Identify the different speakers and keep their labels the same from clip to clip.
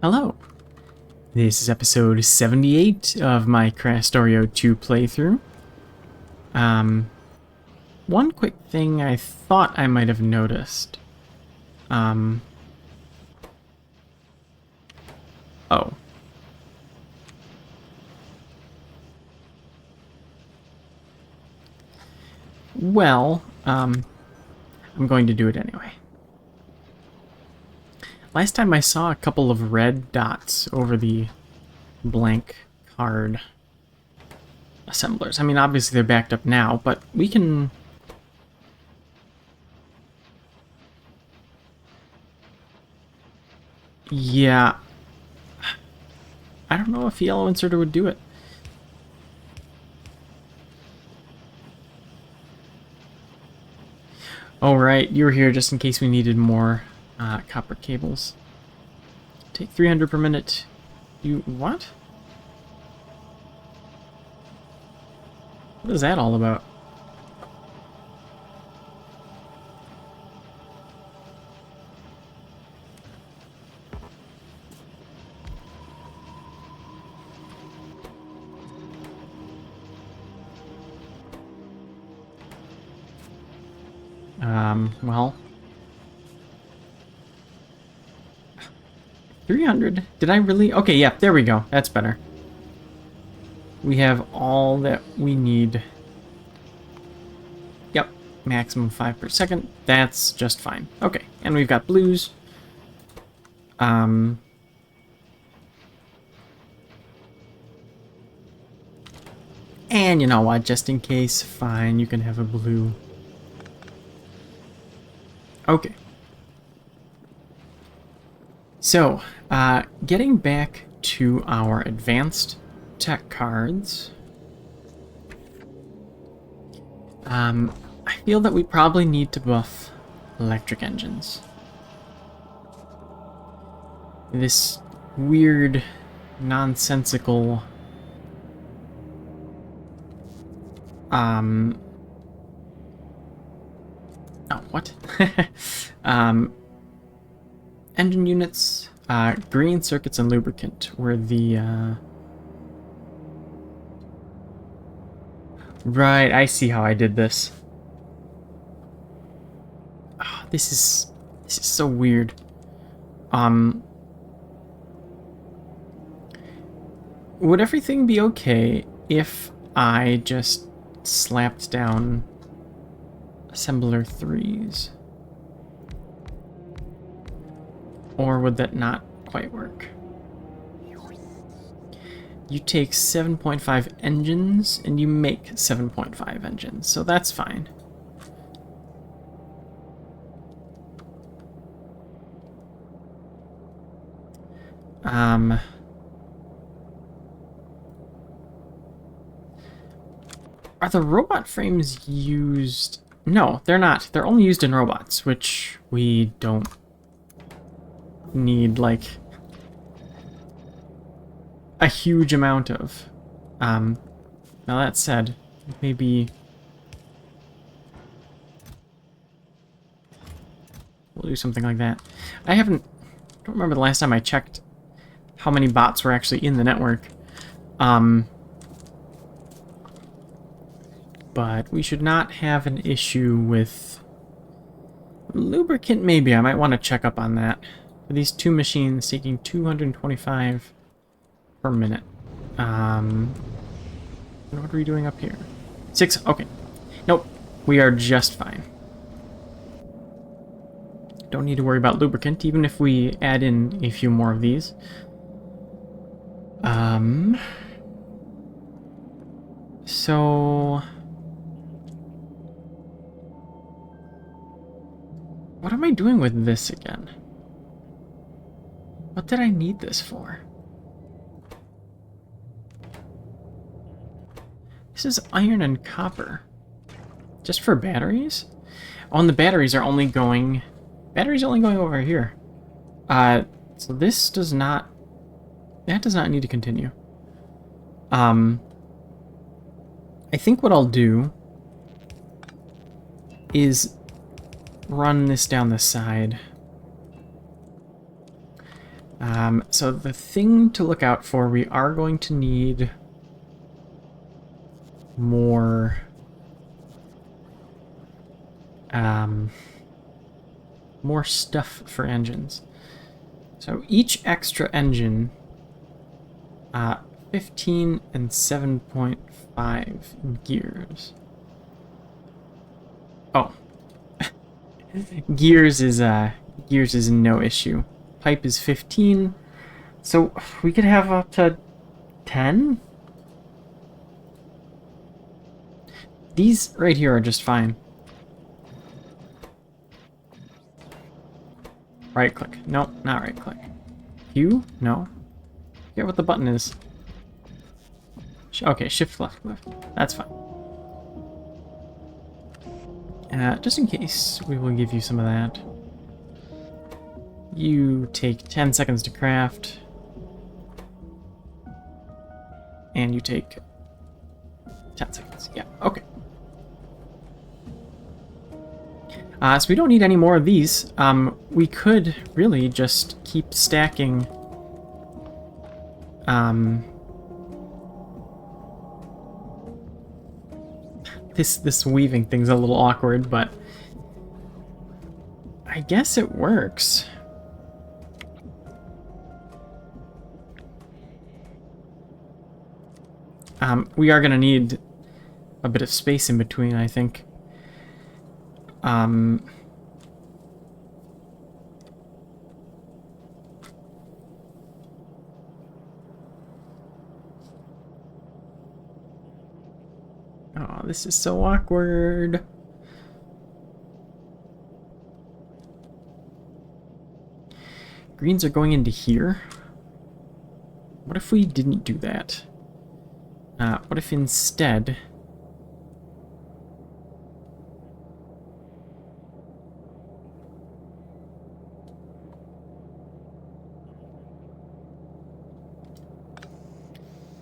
Speaker 1: Hello, this is episode 78 of my Krastorio 2 playthrough. One quick thing I thought I might have noticed. Oh. Well, I'm going to do it anyway. Last time I saw a couple of red dots over the blank card assemblers. I mean, obviously they're backed up now, but we can... Yeah. I don't know if the yellow inserter would do it. Oh, right, you were here just in case we needed more copper cables. Take 300 per minute. You... what? What is that all about? Well... 300? Did I really? Okay, yeah, there we go. That's better. We have all that we need. Yep, maximum 5 per second. That's just fine. Okay, and we've got blues. And you know what, just in case, fine, you can have a blue. Okay. So, getting back to our advanced tech cards, I feel that we probably need to buff electric engines. This weird, nonsensical, oh, what? Engine units, green circuits, and lubricant were the, Right, I see how I did this. Oh, this is so weird. Would everything be okay if I just slapped down assembler 3s? Or would that not quite work? You take 7.5 engines, and you make 7.5 engines, so that's fine. Are the robot frames used? No, they're not. They're only used in robots, which we don't need, like, a huge amount of. Now that said, maybe we'll do something like that. I don't remember the last time I checked how many bots were actually in the network. But we should not have an issue with lubricant. Maybe I might want to check up on that. For these two machines taking 225 per minute. What are we doing up here? 6, okay. Nope, we are just fine. Don't need to worry about lubricant, even if we add in a few more of these. So... what am I doing with this again? What did I need this for? This is iron and copper. Just for batteries? Oh, and the batteries are only going... batteries are only going over here. So this does not... that does not need to continue. I think what I'll do is run this down the side. So the thing to look out for, we are going to need more more stuff for engines. So each extra engine, 15 and 7.5 gears. Oh, gears is no issue. Pipe is 15, so we could have up to 10. These right here are just fine. Right click. Nope, not right click. Q? No. Forget what the button is. Okay, shift left. That's fine. Just in case, we will give you some of that. You take 10 seconds to craft. And you take 10 seconds. Yeah, okay. So we don't need any more of these. We could really just keep stacking this weaving thing's a little awkward, but I guess it works. We are gonna need a bit of space in between, I think. Oh, this is so awkward. Greens are going into here. What if we didn't do that? What if instead...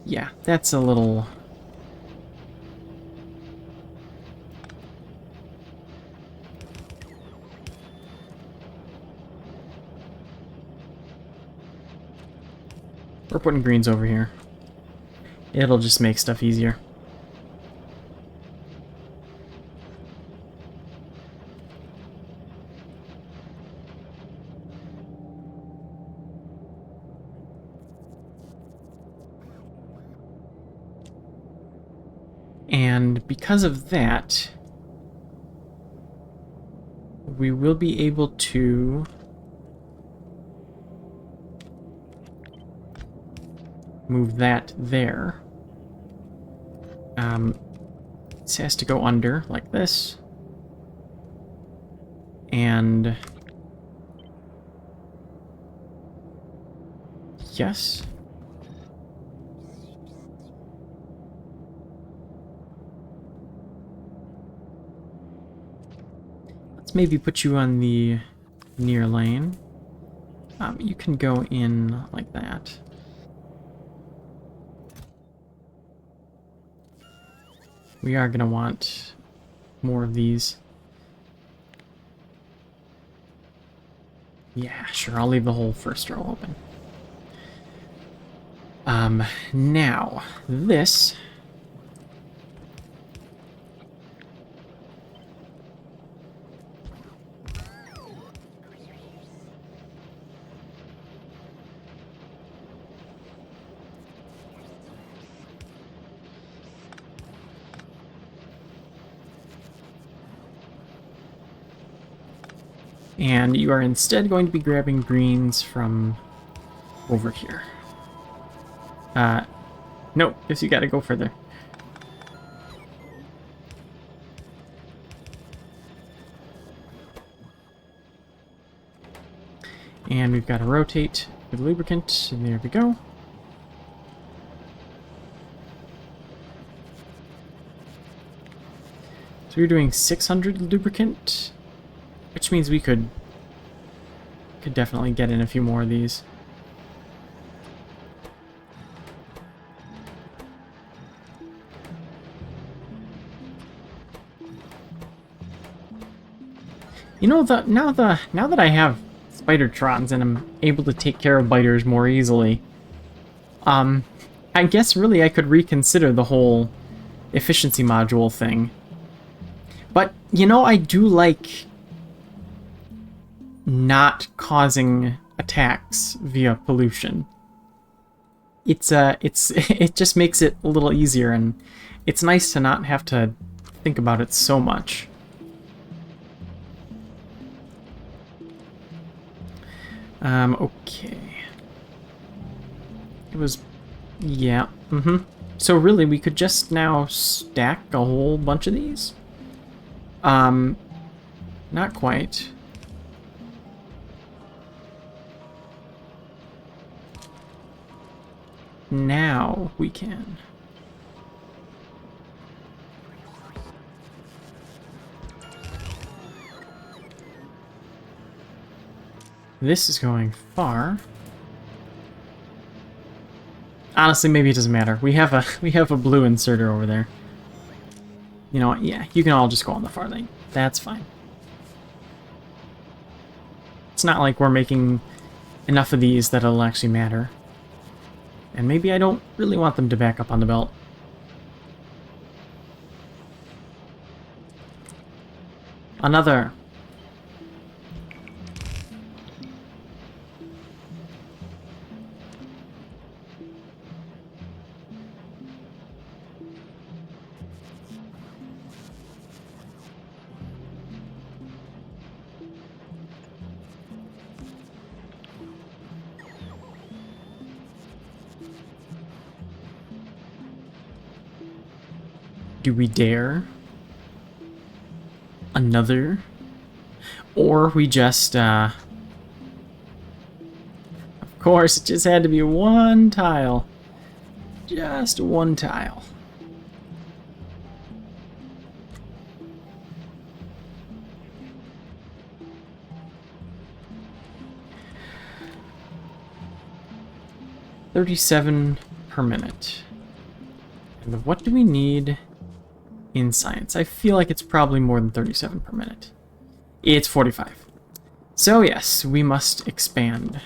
Speaker 1: Yeah, that's a little... We're putting greens over here. It'll just make stuff easier. And because of that, we will be able to move that there. This has to go under like this. And yes. Let's maybe put you on the near lane. You can go in like that. We are going to want more of these. Yeah, sure, I'll leave the whole first row open. Now, this... And you are instead going to be grabbing greens from over here. Nope, guess you gotta go further. And we've got to rotate with lubricant, and there we go. So we're doing 600 lubricant, which means we could definitely get in a few more of these. You know, now that I have Bitertrons, and I'm able to take care of biters more easily. I guess really I could reconsider the whole efficiency module thing. But, you know, I do like not causing attacks via pollution. It just makes it a little easier, and it's nice to not have to think about it so much. Okay. It was, yeah, So really, we could just now stack a whole bunch of these? Not quite. Now we can. This is going far. Honestly, maybe it doesn't matter. We have a blue inserter over there. You know what? Yeah, you can all just go on the far lane. That's fine. It's not like we're making enough of these that it'll actually matter. And maybe I don't really want them to back up on the belt. Another. Do we dare? Another? Or we just, of course, it just had to be one tile. Just one tile. $37 per minute. And what do we need in science? I feel like it's probably more than 37 per minute. It's 45. So yes, we must expand.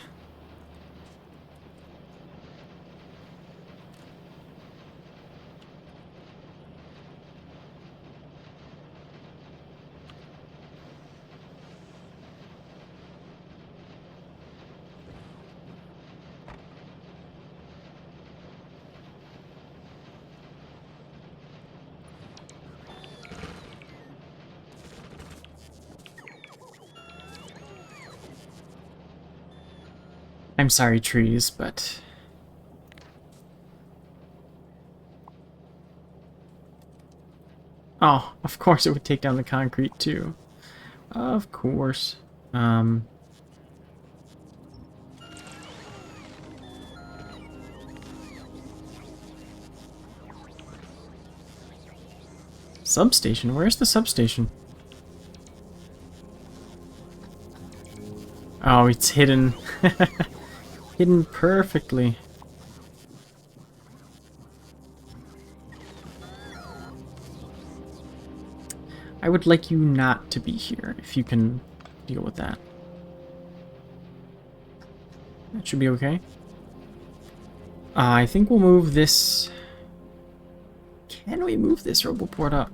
Speaker 1: I'm sorry, trees, but... Oh, of course it would take down the concrete, too. Of course. Substation? Where's the substation? Oh, it's hidden. Hidden perfectly. I would like you not to be here, if you can deal with that. That should be okay. I think we'll move this... Can we move this Roboport up?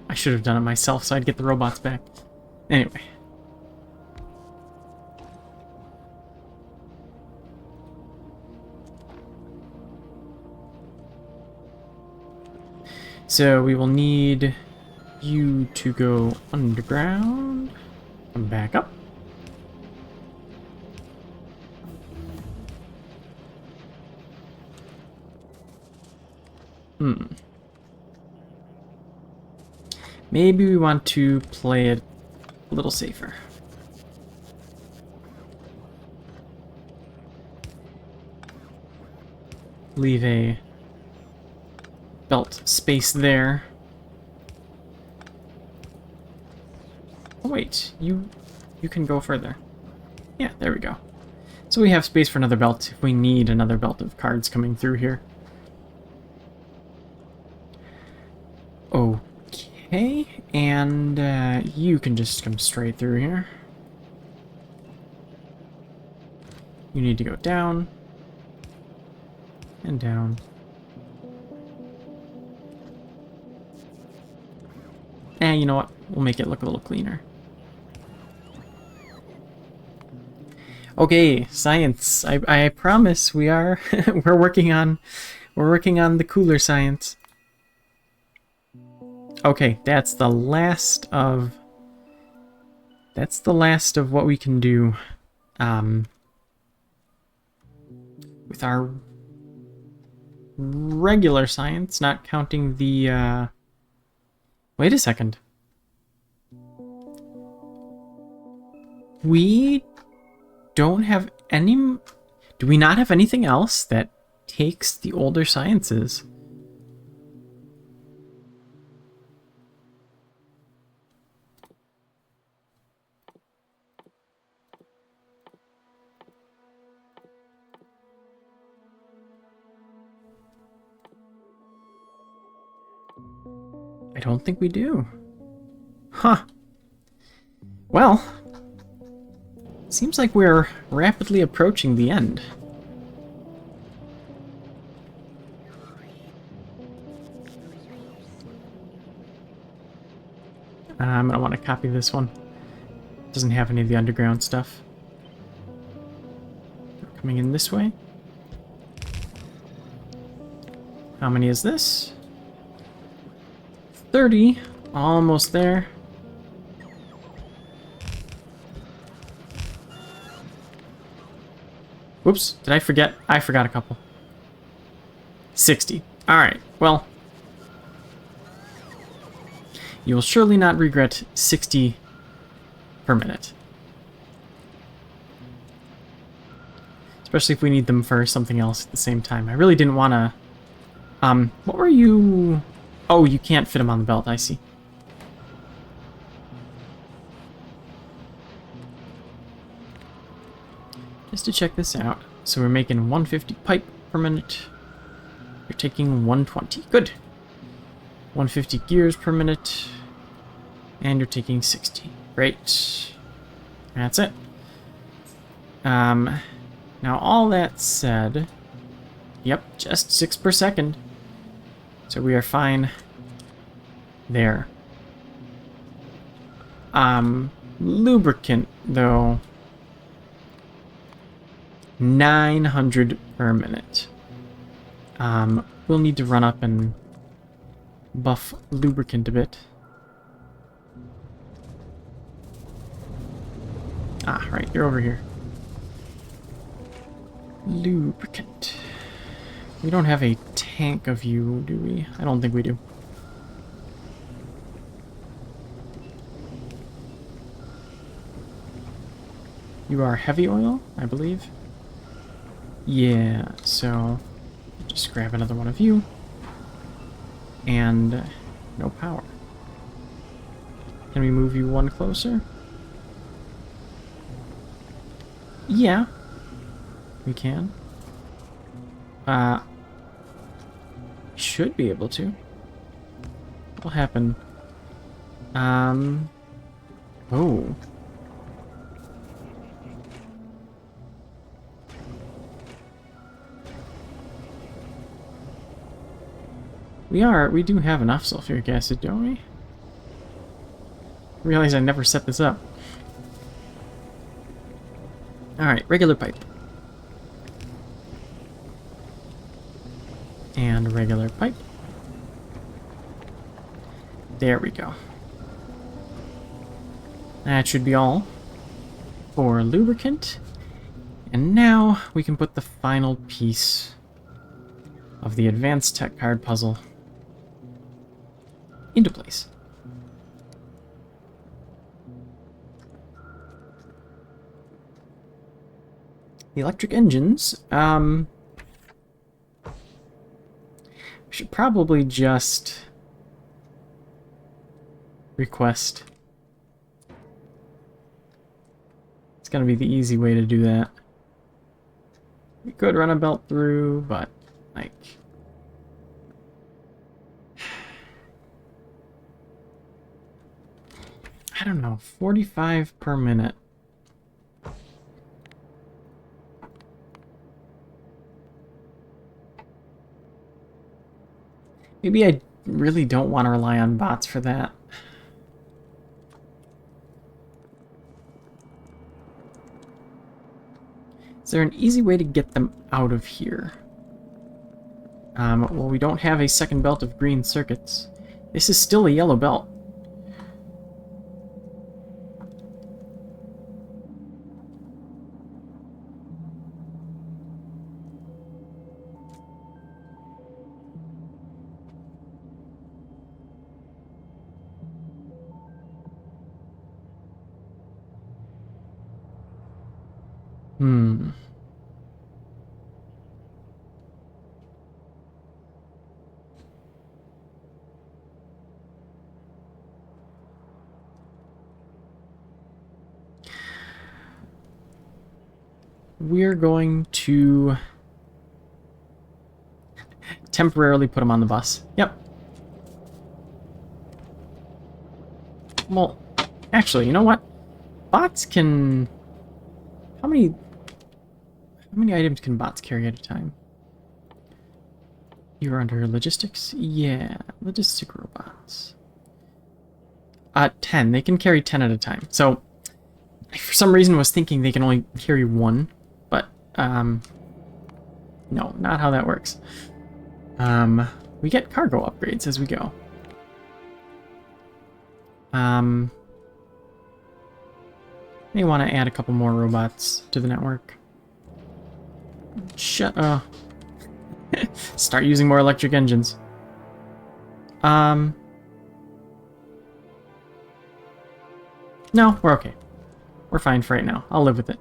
Speaker 1: I should have done it myself so I'd get the robots back. Anyway. So we will need you to go underground. Come back up. Maybe we want to play it a little safer. Leave a belt space there. Oh wait, you can go further. Yeah, there we go. So we have space for another belt if we need another belt of cards coming through here. Okay, and you can just come straight through here. You need to go down and down. And you know what? We'll make it look a little cleaner. Okay, science. I promise we are we're working on the cooler science. Okay, that's the last of what we can do with our regular science, not counting the wait a second. We don't have any... Do we not have anything else that takes the older sciences? I don't think we do. Huh. Well, seems like we're rapidly approaching the end. I'm gonna want to copy this one. Doesn't have any of the underground stuff. Coming in this way. How many is this? 30. Almost there. Whoops, did I forget? I forgot a couple. 60. Alright, well. You will surely not regret 60 per minute. Especially if we need them for something else at the same time. I really didn't want to... what were you... Oh, you can't fit them on the belt, I see. Just to check this out. So we're making 150 pipe per minute. You're taking 120. Good. 150 gears per minute. And you're taking 60. Great. That's it. Now all that said... Yep, just 6 per second. So we are fine there. Lubricant, though... 900 per minute. We'll need to run up and buff lubricant a bit. Ah, right, you're over here. Lubricant. We don't have a tank of you, do we? I don't think we do. You are heavy oil, I believe. Yeah, so just grab another one of you. And no power. Can we move you one closer? Yeah, we can. Should be able to. What'll happen? Oh. We do have enough sulfuric acid, don't we? Realize I never set this up. Alright, regular pipe. And regular pipe. There we go. That should be all for lubricant. And now we can put the final piece of the advanced tech card puzzle into place. The electric engines, we should probably just request. gonna be the easy way to do that. We could run a belt through, but, like... I don't know, 45 per minute. Maybe I really don't want to rely on bots for that. Is there an easy way to get them out of here? Well, we don't have a second belt of green circuits. This is still a yellow belt. We're going to temporarily put them on the bus. Yep. Well, actually, you know what? Bots can... How many items can bots carry at a time? You're under logistics? Yeah, logistic robots. 10. They can carry 10 at a time. So, I for some reason was thinking they can only carry 1, but, no, not how that works. We get cargo upgrades as we go. May want to add a couple more robots to the network. Start using more electric engines. No, we're okay. We're fine for right now. I'll live with it.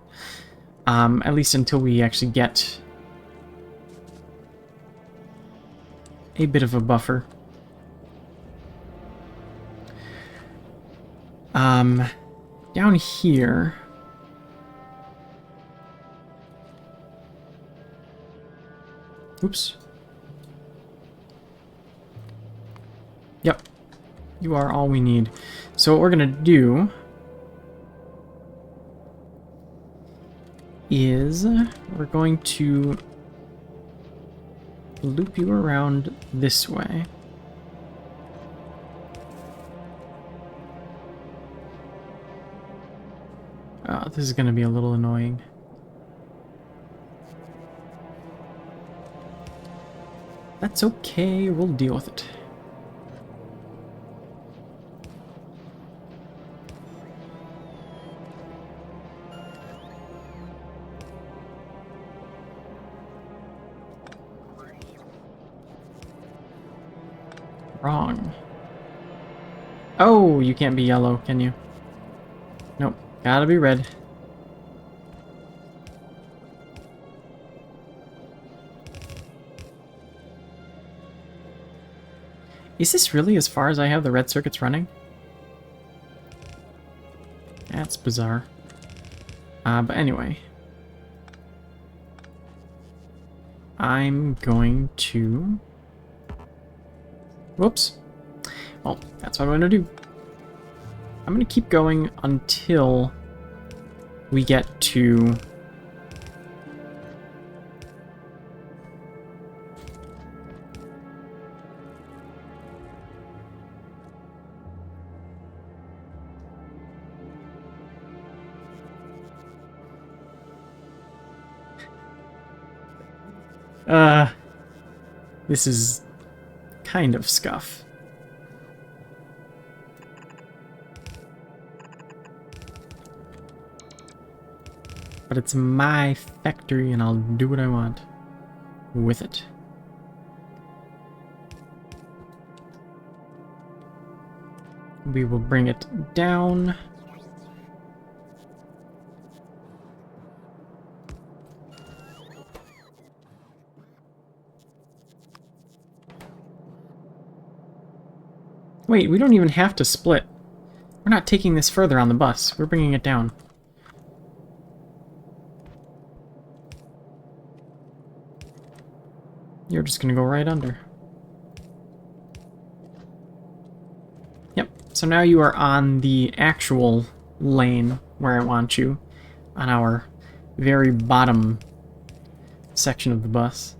Speaker 1: At least until we actually get a bit of a buffer. Down here... Oops. Yep. You are all we need. So what we're gonna do is we're going to loop you around this way. Oh, this is gonna be a little annoying. That's okay, we'll deal with it. Wrong. Oh, you can't be yellow, can you? Nope, gotta be red. Is this really as far as I have the red circuits running? That's bizarre. But anyway. I'm going to... Whoops. Well, that's what I'm going to do. I'm going to keep going until we get to... This is kind of scuff. But it's my factory and I'll do what I want with it. We will bring it down. Wait, we don't even have to split. We're not taking this further on the bus. We're bringing it down. You're just gonna go right under. Yep, so now you are on the actual lane where I want you, on our very bottom section of the bus.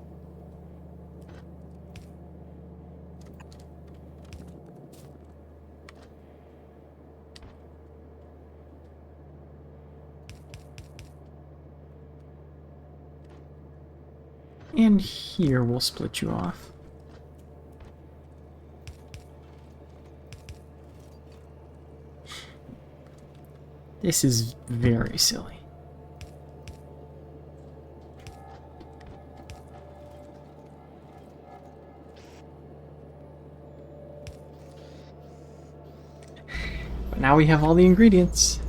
Speaker 1: And here we'll split you off. This is very silly. But now we have all the ingredients.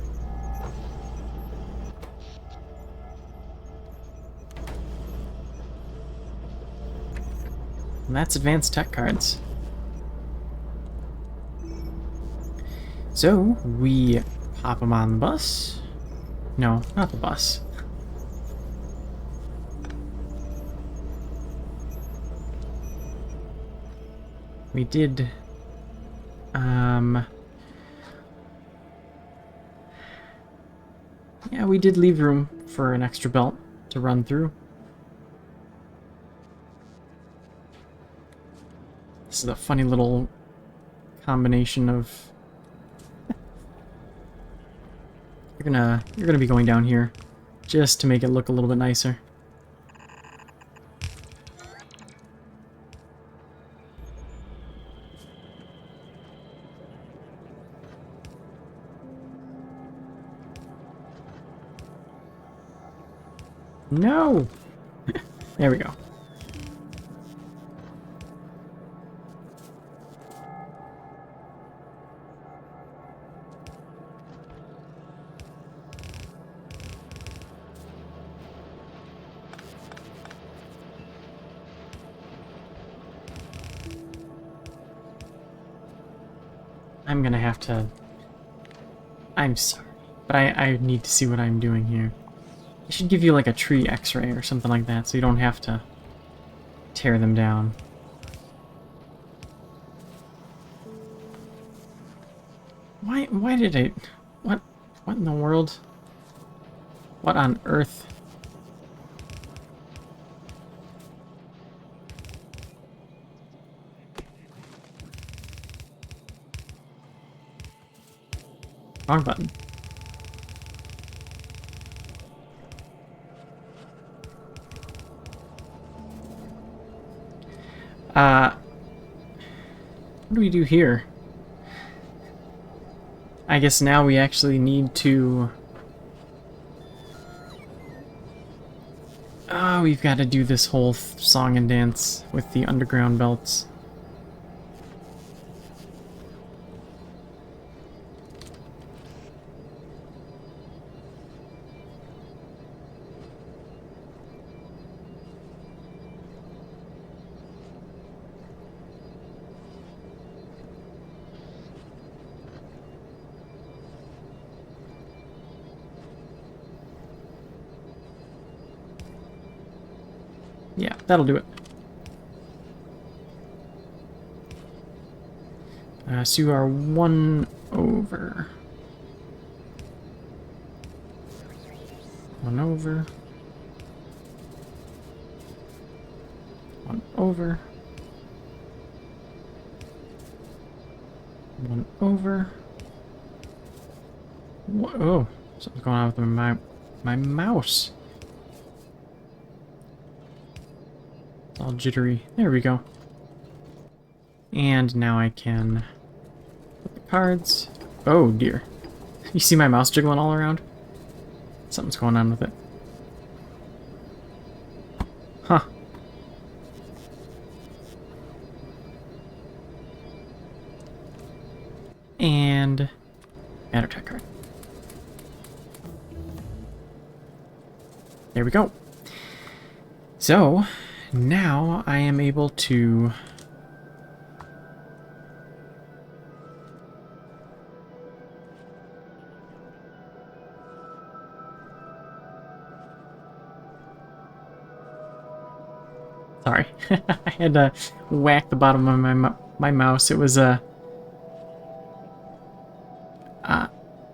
Speaker 1: And that's advanced tech cards. So, we pop them on the bus. No, not the bus. We did, yeah, we did leave room for an extra belt to run through. This is a funny little combination of... You're gonna be going down here just to make it look a little bit nicer. No! There we go. I'm gonna have to... I'm sorry, but I need to see what I'm doing here. I should give you like a tree x-ray or something like that so you don't have to tear them down. Why did I... What in the world? What on earth? Wrong button. What do we do here? I guess now we actually need to... Oh, we've got to do this whole song and dance with the underground belts. Yeah, that'll do it. So you are 1 over. 1 over. 1 over. 1 over. Oh, something's going on with my mouse. It's all jittery. There we go. And now I can put the cards. Oh dear. You see my mouse jiggling all around? Something's going on with it. Huh. And matter tech card. There we go. So now I am able to Sorry. I had to whack the bottom of my mouse. It was I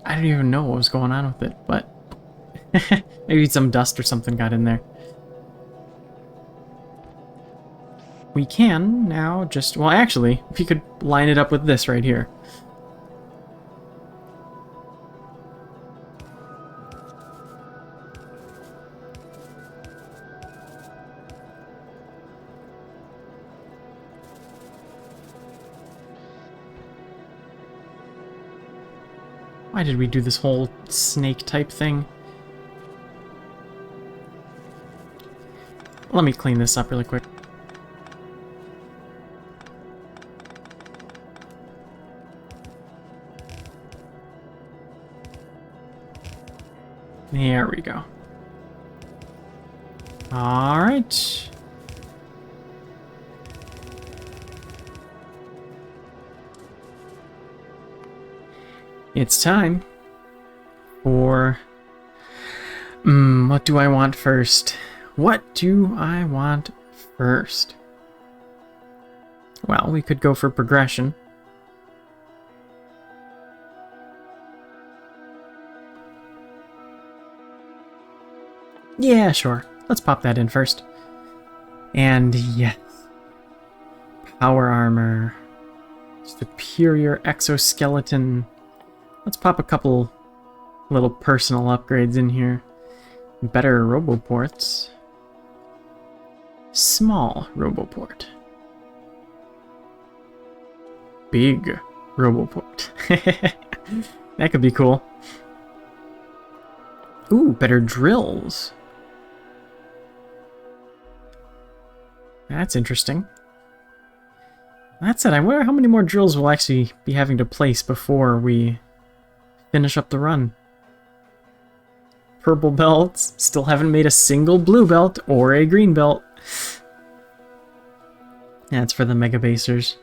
Speaker 1: don't even know what was going on with it, but maybe some dust or something got in there. We can now just, well, actually, we could line it up with this right here. Why did we do this whole snake type thing? Let me clean this up really quick. There we go. All right. It's time for... what do I want first? What do I want first? Well, we could go for progression. Yeah, sure. Let's pop that in first. And yes. Power armor. Superior exoskeleton. Let's pop a couple little personal upgrades in here. Better roboports. Small roboport. Big roboport. That could be cool. Ooh, better drills. That's interesting. That said, I wonder how many more drills we'll actually be having to place before we finish up the run. Purple belts. Still haven't made a single blue belt or a green belt. That's for the Mega Basers.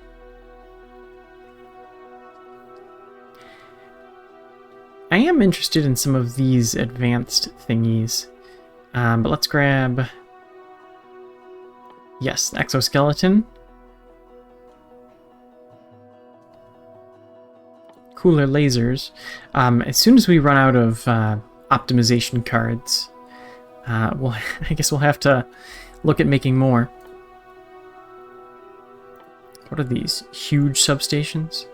Speaker 1: I am interested in some of these advanced thingies. But let's grab... Yes, exoskeleton. Cooler lasers. As soon as we run out of optimization cards, I guess we'll have to look at making more. What are these? Huge substations?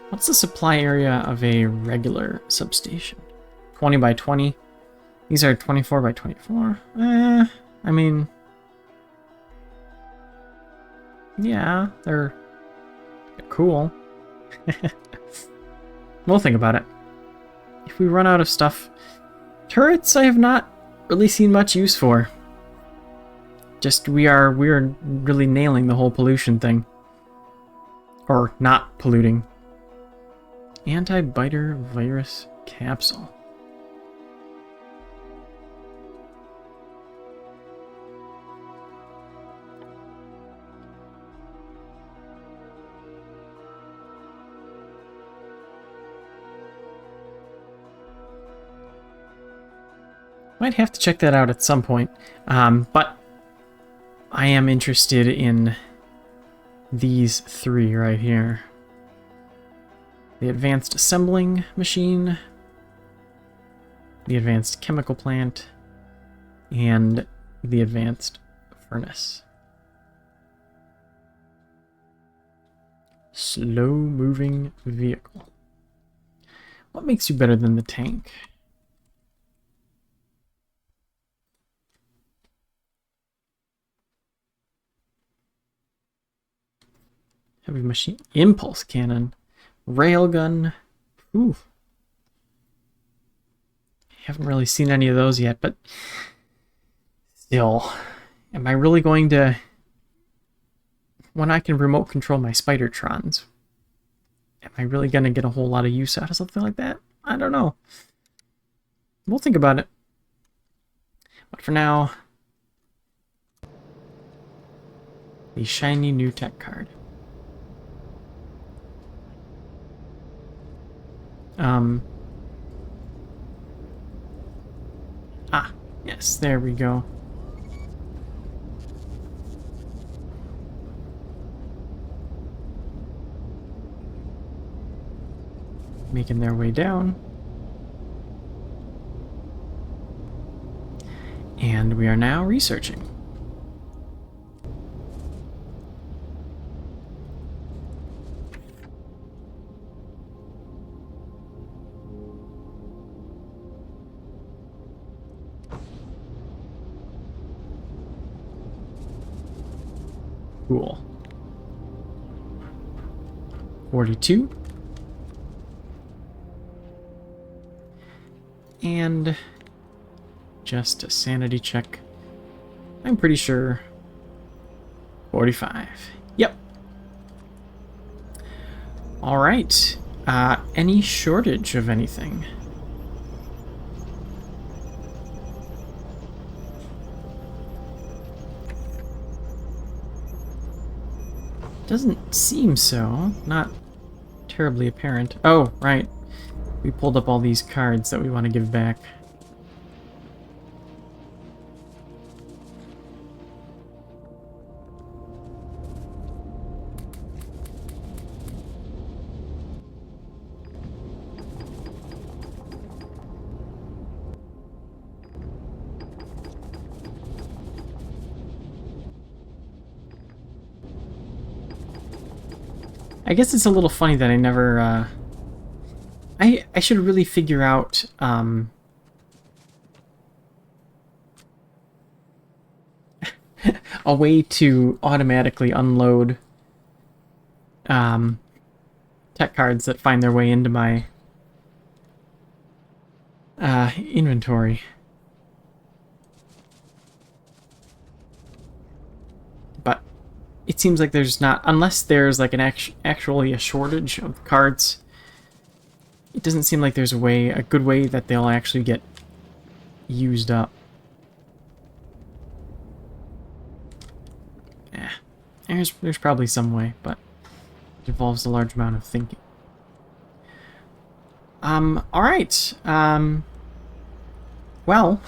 Speaker 1: What's the supply area of a regular substation? 20 by 20. These are 24 by 24. I mean... Yeah, they're cool. We'll think about it. If we run out of stuff... Turrets I have not really seen much use for. Just we're really nailing the whole pollution thing. Or not polluting. Anti-biter virus capsule. Might have to check that out at some point, but I am interested in these three right here. The advanced assembling machine, the advanced chemical plant, and the advanced furnace. Slow-moving vehicle. What makes you better than the tank? Heavy machine, impulse cannon, railgun. Ooh. Haven't really seen any of those yet, but still, am I really going to, when I can remote control my Spidertrons, am I really going to get a whole lot of use out of something like that? I don't know. We'll think about it. But for now, the shiny new tech card. Yes, there we go. Making their way down. And we are now researching. Cool. 42. And just a sanity check. I'm pretty sure 45. Yep. All right. Any shortage of anything? Doesn't seem so. Not terribly apparent. Oh, right. We pulled up all these cards that we want to give back. I guess it's a little funny that I never, I should really figure out, a way to automatically unload, tech cards that find their way into my, inventory. But it seems like there's not, unless there's like an actually a shortage of cards, it doesn't seem like there's a good way that they'll actually get used up. There's probably some way, but it involves a large amount of thinking. All right. Well,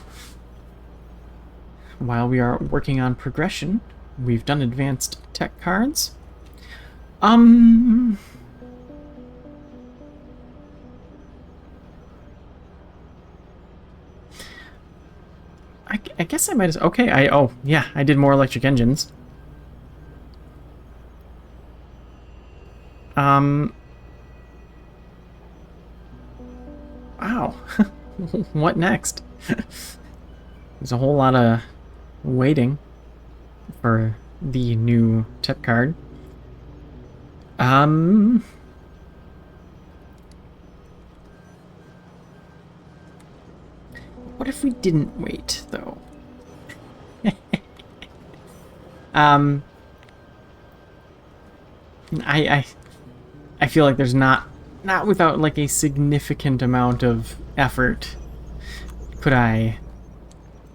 Speaker 1: while we are working on progression, we've done advanced tech cards. I guess I might as... Okay, oh, yeah, I did more electric engines. Wow. What next? There's a whole lot of waiting for the new tech card. What if we didn't wait, though? I feel like there's not without like a significant amount of effort could I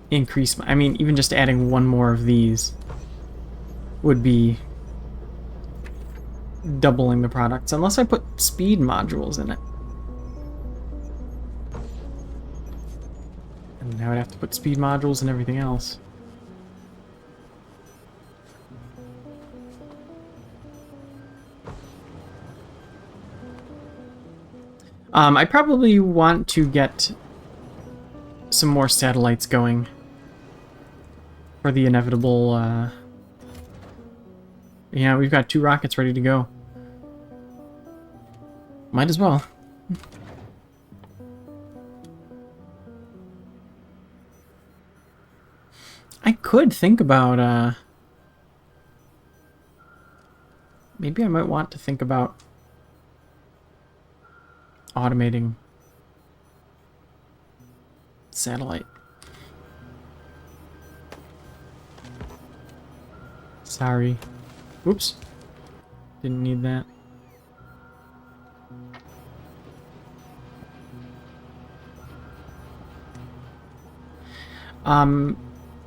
Speaker 1: increase my... I mean, even just adding one more of these would be doubling the products, unless I put speed modules in it. And I would have to put speed modules and everything else. I probably want to get some more satellites going for the inevitable, yeah, we've got 2 rockets ready to go. Might as well. I could think about, maybe I might want to think about automating satellite. Sorry. Oops. Didn't need that.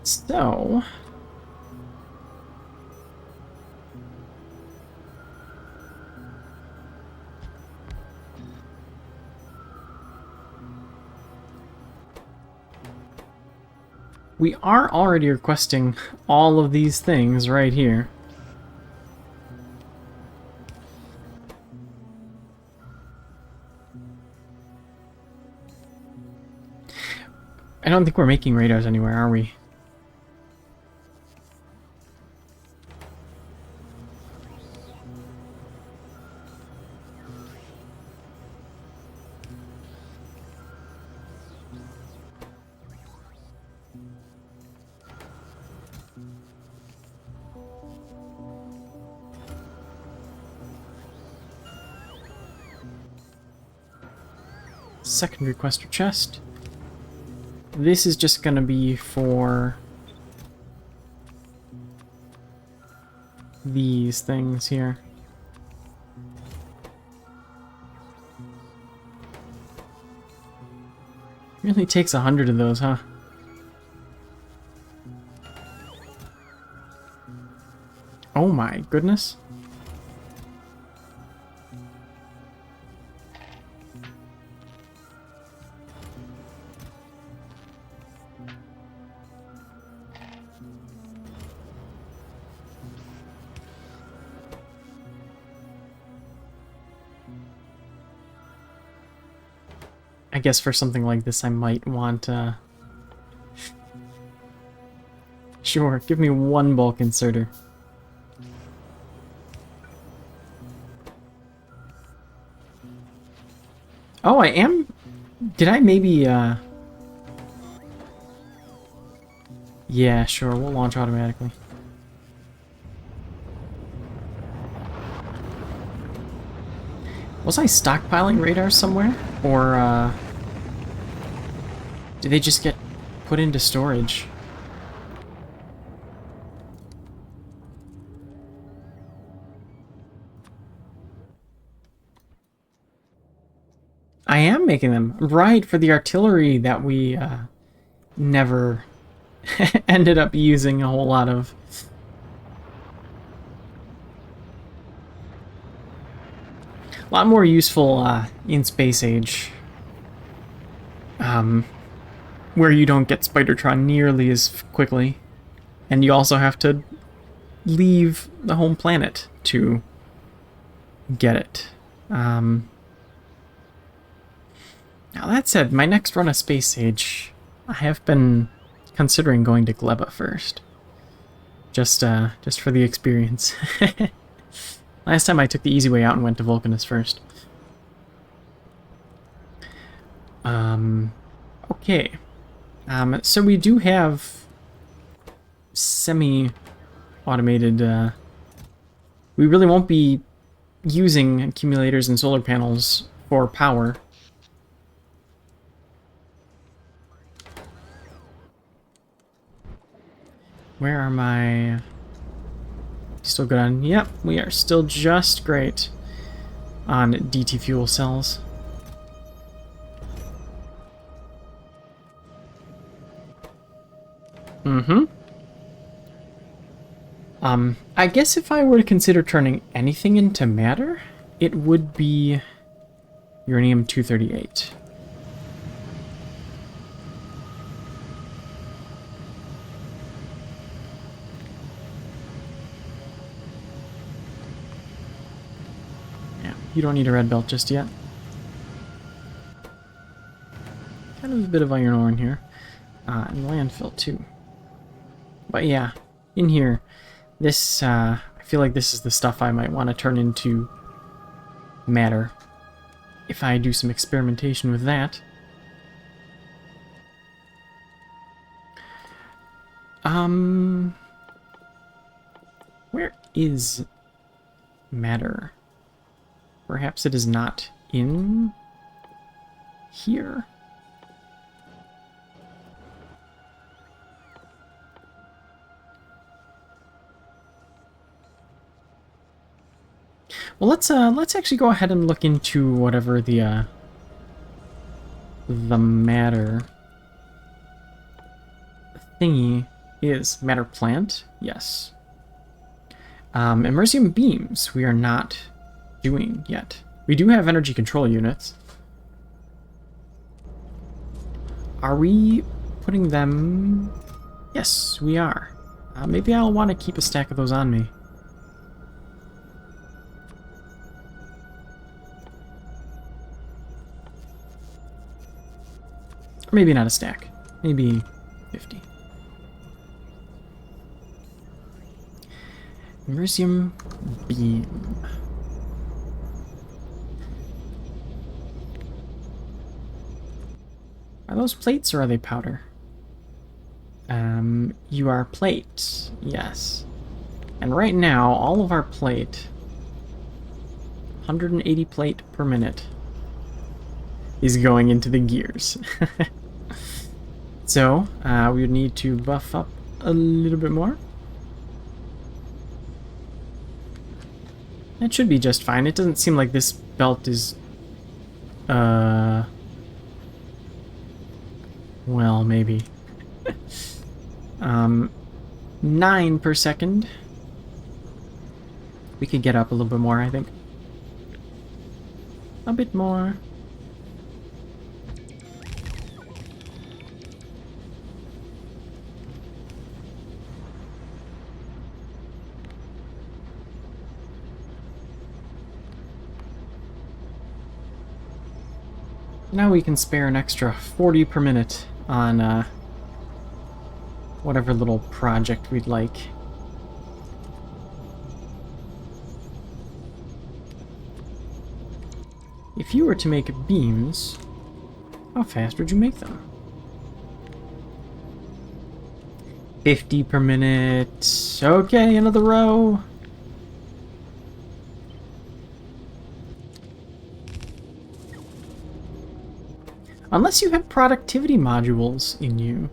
Speaker 1: So... We are already requesting all of these things right here. I don't think we're making radars anywhere, are we? Second requester chest. This is just gonna be for these things here. Really takes 100 of those, huh? Oh my goodness. I guess for something like this I might want, Sure, give me one bulk inserter. Oh, I am... Did I maybe, Yeah, sure, we'll launch automatically. Was I stockpiling radars somewhere? Or, did they just get put into storage? I am making them. Right, for the artillery that we, never ended up using a whole lot of. A lot more useful in Space Age. Where you don't get Spidertron nearly as quickly. And you also have to leave the home planet to get it. Now that said, my next run of Space Age, I have been considering going to Gleba first. Just for the experience. Last time I took the easy way out and went to Vulcanus first. Okay. So we do have semi-automated, we really won't be using accumulators and solar panels for power. Where are my... Still good on... Yep, we are still just great on DT fuel cells. I guess if I were to consider turning anything into matter, it would be uranium-238. Yeah, you don't need a red belt just yet. Kind of a bit of iron ore in here. And landfill too. But yeah, in here, this, I feel like this is the stuff I might want to turn into matter. If I do some experimentation with that. Where is matter? Perhaps it is not in here. Well, let's actually go ahead and look into whatever the matter thingy is. Matter plant? Yes. Immersium beams we are not doing yet. We do have energy control units. Are we putting them... Yes, we are. Maybe I'll want to keep a stack of those on me. Or maybe not a stack. Maybe 50. Mercium beam. Are those plates or are they powder? You are plate. Yes. And right now, all of our plate, 180 plate per minute, is going into the gears. So, we would need to buff up a little bit more. That should be just fine. It doesn't seem like this belt is, well, maybe. 9 per second. We could get up a little bit more, I think. A bit more. Now we can spare an extra 40 per minute on whatever little project we'd like. If you were to make beams, how fast would you make them? 50 per minute. Okay, another row. Unless you have productivity modules in you.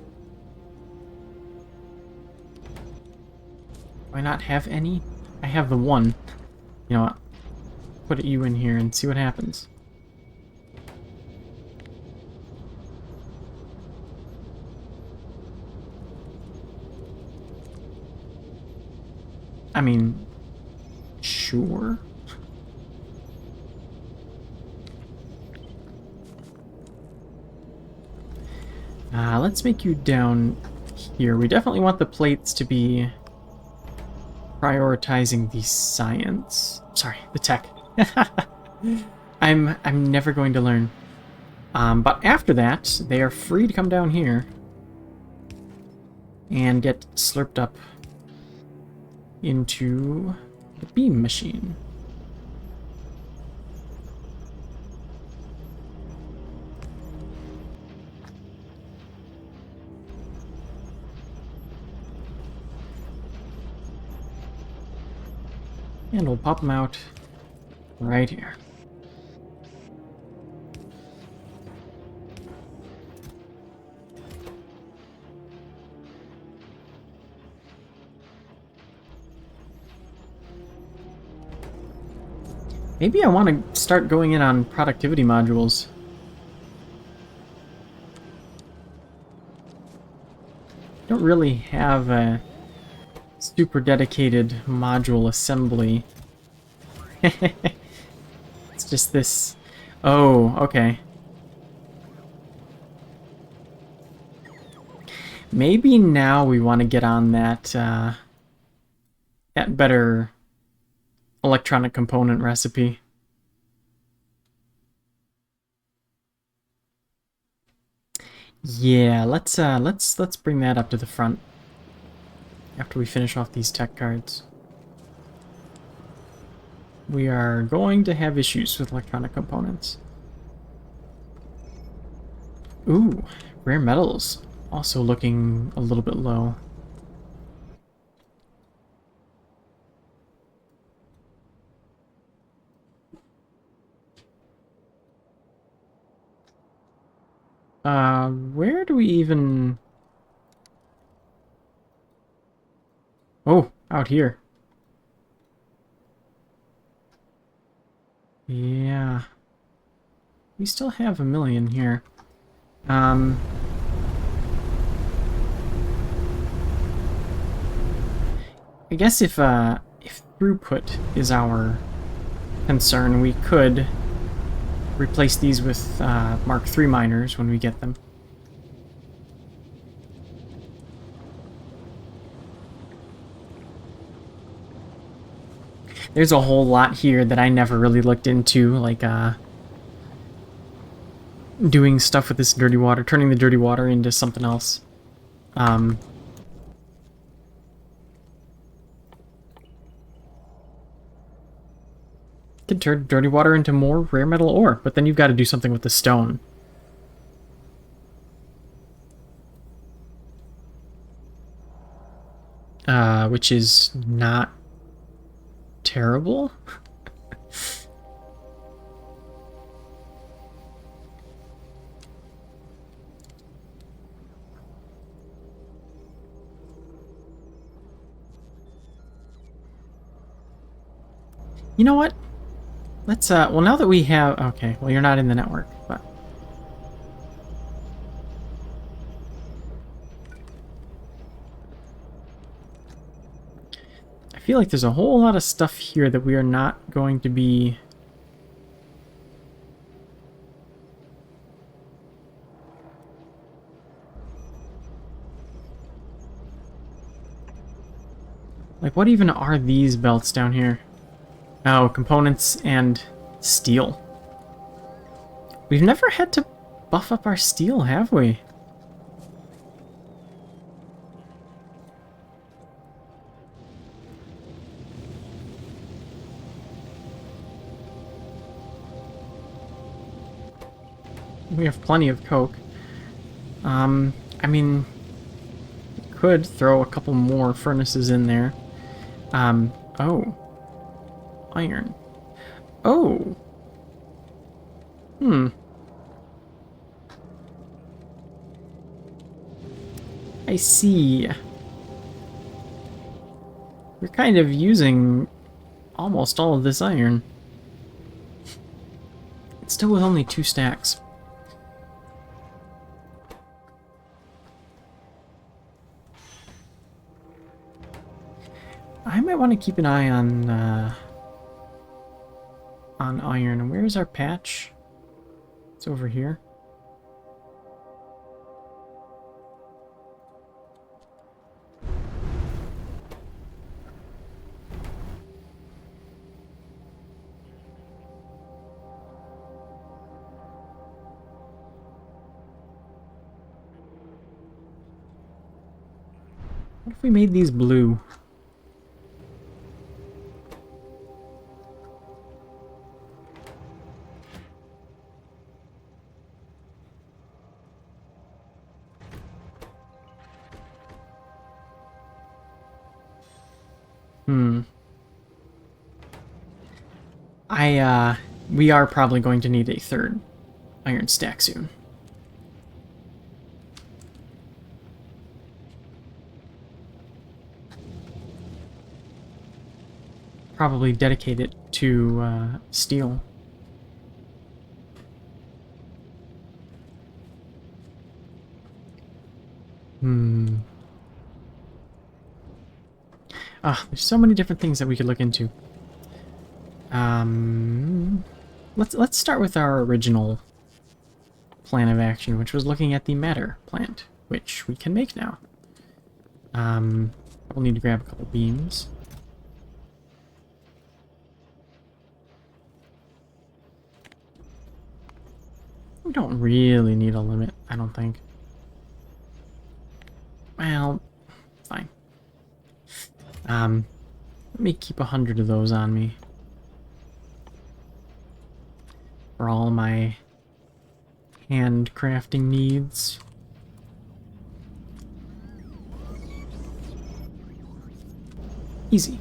Speaker 1: Do I not have any? I have the one. You know what? Put you in here and see what happens. I mean, sure. Let's make you down here. We definitely want the plates to be prioritizing the science. Sorry, the tech. I'm never going to learn. But after that, they are free to come down here and get slurped up into the beam machine. And we'll pop them out right here. Maybe I want to start going in on productivity modules. Don't really have a super dedicated module assembly. It's just this. Oh, okay. Maybe now we want to get on that that better electronic component recipe. Yeah, let's bring that up to the front after we finish off these tech cards. We are going to have issues with electronic components. Ooh, rare metals also looking a little bit low. Where do we even... Oh, out here. Yeah. We still have 1 million here. I guess if throughput is our concern, we could replace these with Mark III miners when we get them. There's a whole lot here that I never really looked into, like doing stuff with this dirty water, turning the dirty water into something else. Can turn dirty water into more rare metal ore, but then you've got to do something with the stone. Which is not terrible. You know what? Let's, well, now that we have... Okay, well, you're not in the network, but... I feel like there's a whole lot of stuff here that we are not going to be... Like, what even are these belts down here? Oh, components and steel. We've never had to buff up our steel, have we? We have plenty of coke. I mean, we could throw a couple more furnaces in there. Oh. Iron. Oh! I see. We're kind of using almost all of this iron. It's still with only 2 stacks. I might want to keep an eye on iron. Where's our patch? It's over here. What if we made these blue? We are probably going to need a 3rd iron stack soon. Probably dedicate it to steel. There's so many different things that we could look into. Let's start with our original plan of action, which was looking at the matter plant, which we can make now. We'll need to grab a couple beams. We don't really need a limit, I don't think. Well, fine. Let me keep 100 of those on me. For all my handcrafting needs. Easy.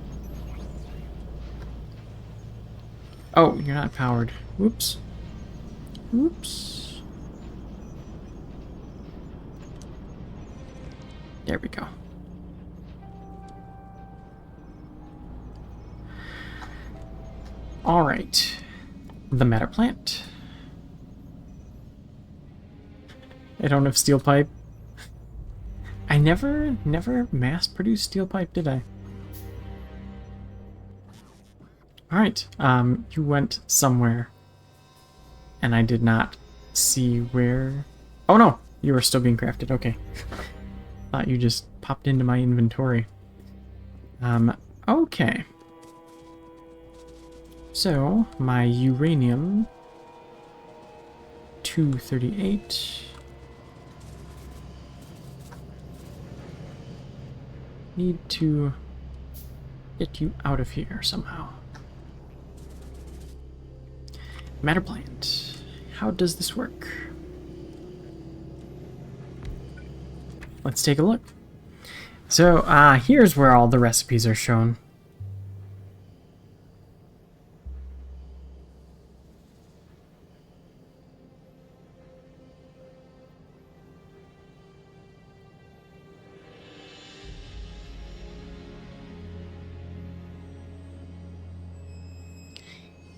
Speaker 1: Oh, you're not powered. Whoops. Whoops. There we go. All right. The matter plant. I don't have steel pipe. I never mass-produced steel pipe, did I? Alright, you went somewhere. And I did not see where... Oh no! You were still being crafted, okay. Thought you just popped into my inventory. Okay. So, my uranium 238. Need to get you out of here somehow. Matter plant. How does this work? Let's take a look. So, here's where all the recipes are shown.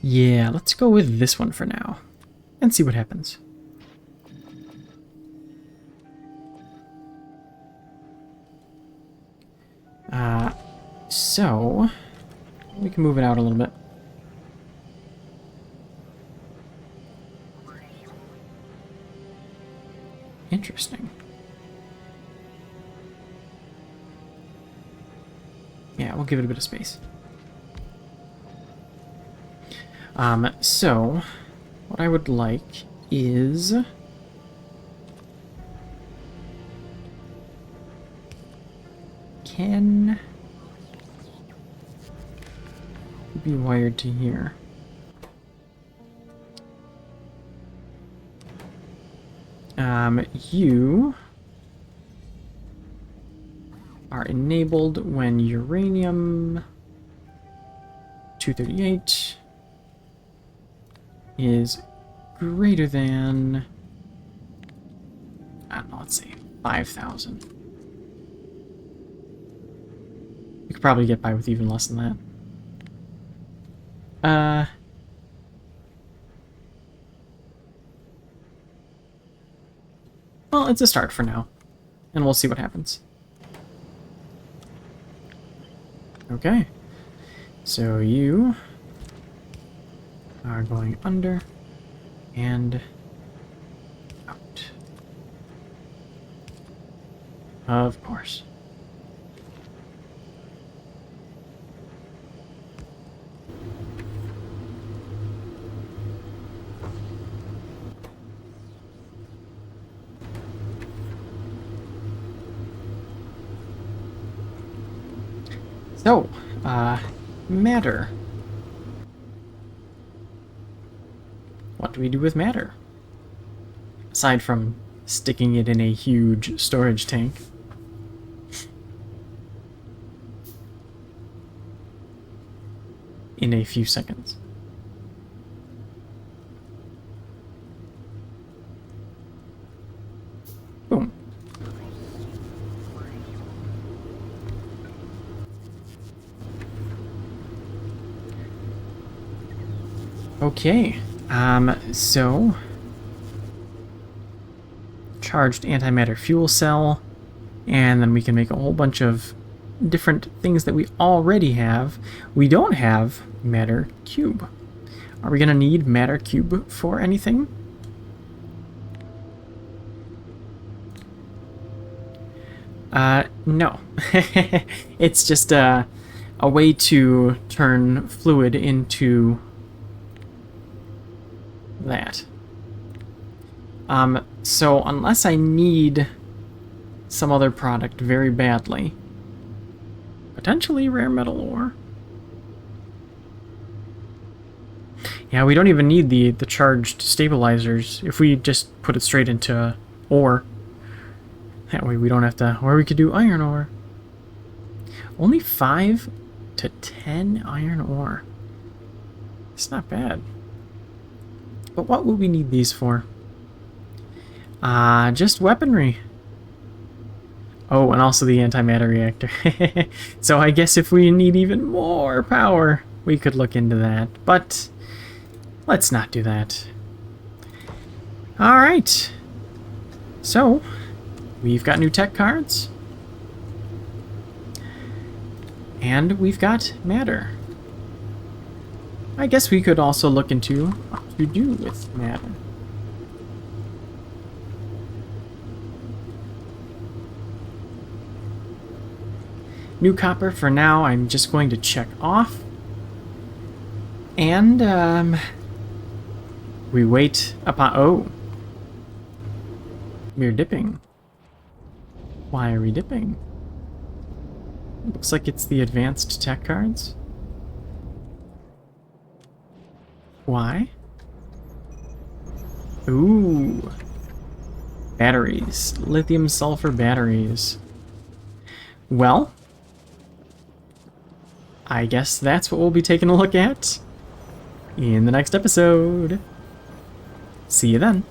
Speaker 1: Yeah, let's go with this one for now and see what happens. So we can move it out a little bit. Interesting. Yeah, we'll give it a bit of space. So what I would like is can be wired to here. You are enabled when uranium 238 is greater than, I don't know, let's say 5,000. You could probably get by with even less than that. Well, it's a start for now, and we'll see what happens. Okay, so you are going under and out. Of course. So, matter. What do we do with matter? Aside from sticking it in a huge storage tank. In a few seconds. Boom. Okay, so charged antimatter fuel cell, and then we can make a whole bunch of different things that we already have. We don't have matter cube. Are we gonna need matter cube for anything? No. It's just a way to turn fluid into that. So unless I need some other product very badly, potentially rare metal ore. Yeah, we don't even need the charged stabilizers if we just put it straight into ore. That way we don't have to, or we could do iron ore. Only 5 to 10 iron ore. It's not bad. But what would we need these for? Just weaponry. Oh, and also the antimatter reactor. So I guess if we need even more power, we could look into that. But let's not do that. Alright. So, we've got new tech cards. And we've got matter. I guess we could also look into what to do with matter. New copper for now, I'm just going to check off. And, we wait upon... Oh. We're dipping. Why are we dipping? Looks like it's the advanced tech cards. Why? Ooh. Batteries. Lithium sulfur batteries. Well, I guess that's what we'll be taking a look at in the next episode. See you then.